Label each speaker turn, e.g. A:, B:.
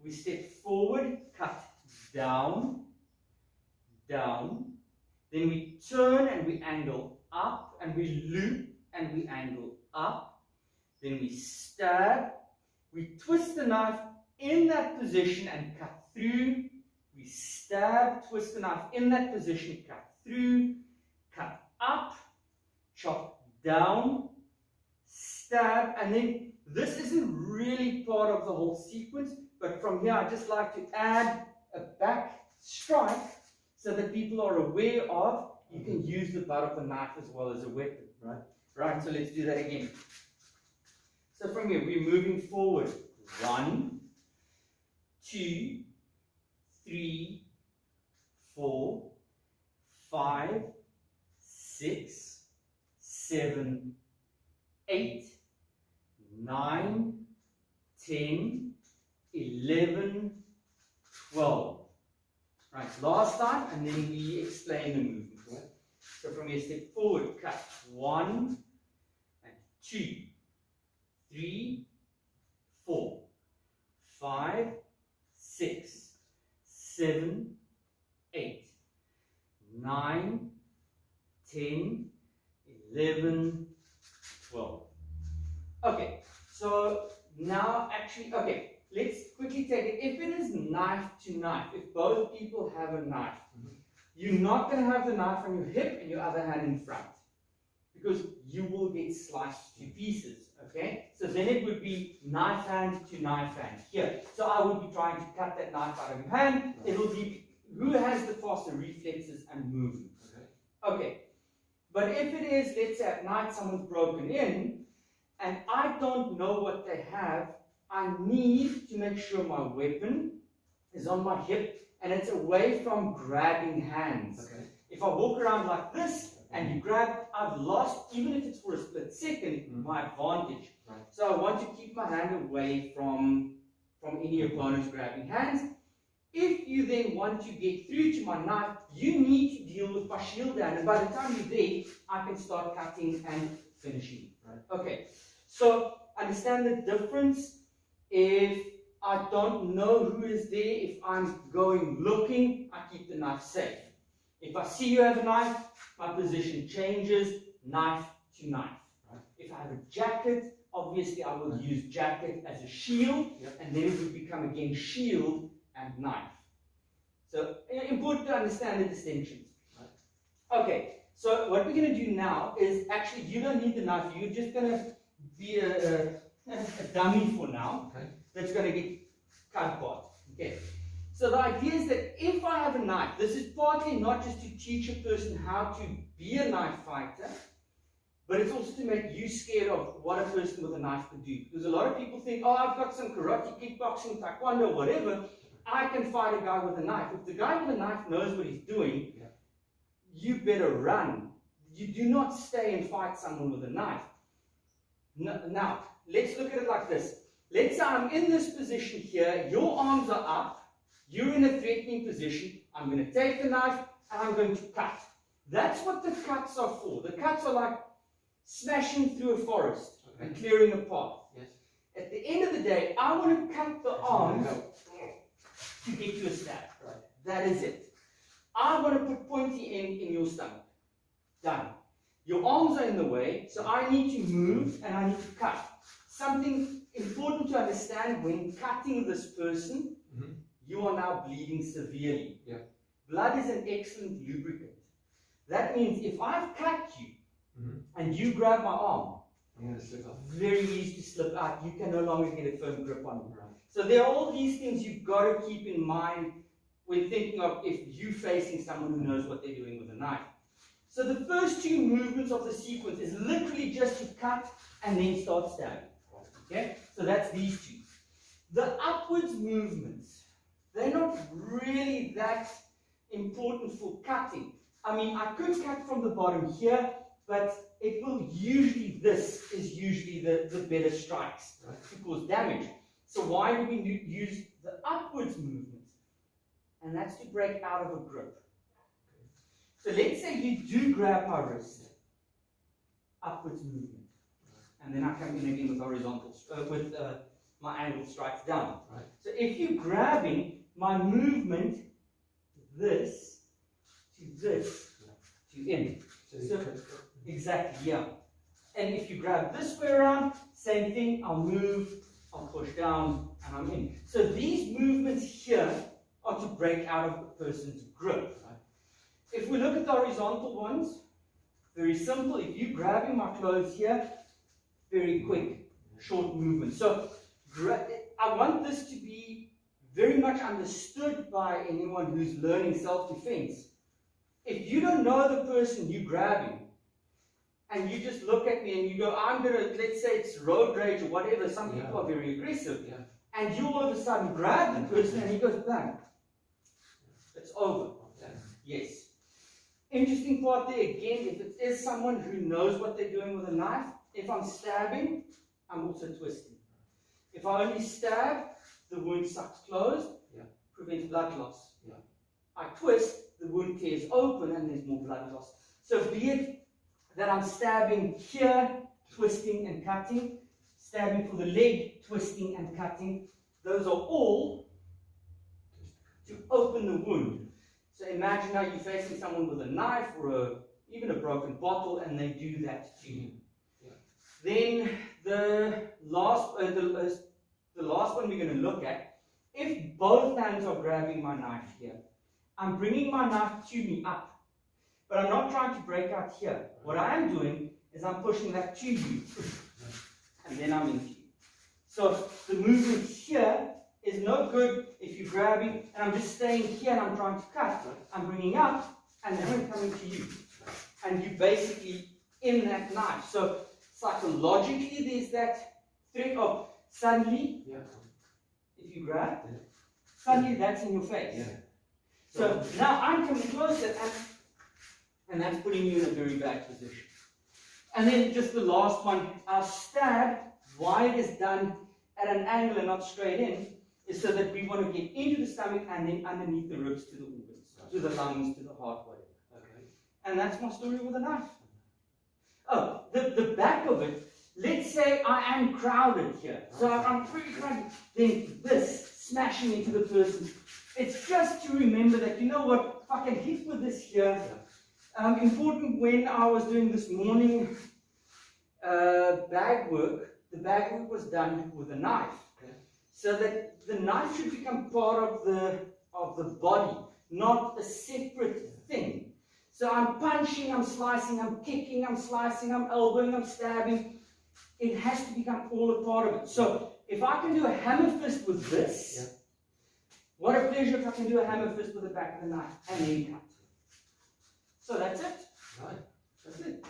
A: we step forward, cut down, down. Then we turn and we angle up, and we loop and we angle up. Then we stab. We twist the knife in that position and cut through. We stab, twist the knife in that position, cut through, cut up, chop down, stab, and then this isn't really part of the whole sequence, but from here I just like to add a back strike so that people are aware of you can use the butt of the knife as well as a weapon. Right, so let's do that again. So from here, we're moving forward. 1, 2, 3, 4, 5, 6, 7, 8, 9, 10, 11, 12. Right, last time, and then we explain the movement. Right? So from here, step forward, cut 1 and 2, 3, 4, 5, 6, 7, 8, 9, 10, 11, 12. Okay, so now actually, okay, let's quickly take it. If it is knife to knife, if both people have a knife, you're not going to have the knife on your hip and your other hand in front, because you will get sliced to pieces, okay? So then it would be knife hand to knife hand here. So I would be trying to cut that knife out of your hand. It will be who has the faster reflexes and movement. Okay. But if it is, let's say at night someone's broken in, and I don't know what they have, I need to make sure my weapon is on my hip and it's away from grabbing hands. If I walk around like this and you grab, I've lost, even if it's for a split second, my advantage. So I want to keep my hand away from any opponent's grabbing hands. If you then want to get through to my knife, you need to deal with my shield down. And by the time you're there, I can start cutting and finishing. Okay, so understand the difference. If I don't know who is there, if I'm going looking, I keep the knife safe. If I see you have a knife, my position changes, knife to knife. If I have a jacket, obviously I will use jacket as a shield, and then it would become again shield and knife. So important to understand the distinctions. Okay, so what we're going to do now is actually you don't need the knife, you're just going to be a dummy for now. That's going to get cut apart. Okay. So the idea is that if I have a knife, this is partly not just to teach a person how to be a knife fighter, but it's also to make you scared of what a person with a knife can do. Because a lot of people think, oh, I've got some karate, kickboxing, taekwondo, whatever, I can fight a guy with a knife. If the guy with a knife knows what he's doing, you better run. You do not stay and fight someone with a knife. Now, let's look at it like this. Let's say I'm in this position here, your arms are up, you're in a threatening position, I'm going to take the knife and I'm going to cut. That's what the cuts are for. The cuts are like smashing through a forest and clearing a path. At the end of the day, I want to cut the arms to get you a stab. That is it. I want to put pointy end in your stomach. Done. Your arms are in the way, so I need to move and I need to cut. Something important to understand when cutting this person, you are now bleeding severely. Blood is an excellent lubricant. That means if I've cut you and you grab my arm, very easy to slip out. You can no longer get a firm grip on me. So there are all these things you've got to keep in mind when thinking of if you're facing someone who knows what they're doing with a knife. So the first two movements of the sequence is literally just to cut and then start stabbing. Okay? So that's these two. The upwards movements, they're not really that important for cutting. I mean, I could cut from the bottom here, but it will usually, this is usually the better strikes to cause damage. So why do we use the upwards movement? And that's to break out of a grip. So let's say you do grab my wrist, upwards movement. And then I come in again with horizontal, with my angled strikes down. So if if you're grabbing, my movement, this to in. So, exactly, yeah. And if you grab this way around, same thing, I'll move, I'll push down, and I'm in. So these movements here are to break out of the person's grip. If we look at the horizontal ones, very simple. If you're grabbing my clothes here, very quick, short movement. So I want this to be very much understood by anyone who's learning self-defense. If you don't know the person you're grabbing, and you just look at me and you go, I'm going to, let's say it's road rage or whatever, some people are very aggressive, and you all of a sudden grab the person and he goes, bang. It's over. Yes. Interesting part there again, if it is someone who knows what they're doing with a knife, if I'm stabbing, I'm also twisting. If I only stab, the wound sucks closed, prevents blood loss. I twist, the wound tears open and there's more blood loss. So be it that I'm stabbing here, twisting and cutting, stabbing for the leg, twisting and cutting, those are all to open the wound. So imagine now you're facing someone with a knife or even a broken bottle and they do that to you. Then the last one we're going to look at, if both hands are grabbing my knife here, I'm bringing my knife to me up, but I'm not trying to break out here. What I am doing is I'm pushing that to you, and then I'm into you. So the movement here is no good if you're grabbing, and I'm just staying here and I'm trying to cut. I'm bringing up, and then I'm coming to you. And you're basically in that knife. So psychologically, there's that threat of suddenly, if you grab, suddenly that's in your face. So now I'm coming closer, and that's putting you in a very bad position. And then just the last one, our stab, why it is done at an angle and not straight in, is so that we want to get into the stomach and then underneath the ribs to the organs, to the lungs, to the heart, whatever. And that's my story with a knife. Oh, the back of it, let's say I am crowded here. So I'm pretty crowded. Then this, smashing into the person. It's just to remember that, you know what, if I can hit with this here. Important when I was doing this morning bag work, the bag work was done with a knife. So that the knife should become part of the body, not a separate thing. So I'm punching, I'm slicing, I'm kicking, I'm slicing, I'm elbowing, I'm stabbing. It has to become all a part of it. So if I can do a hammer fist with this, what a pleasure if I can do a hammer fist with the back of the knife and then cut. So that's it.
B: Right. That's it.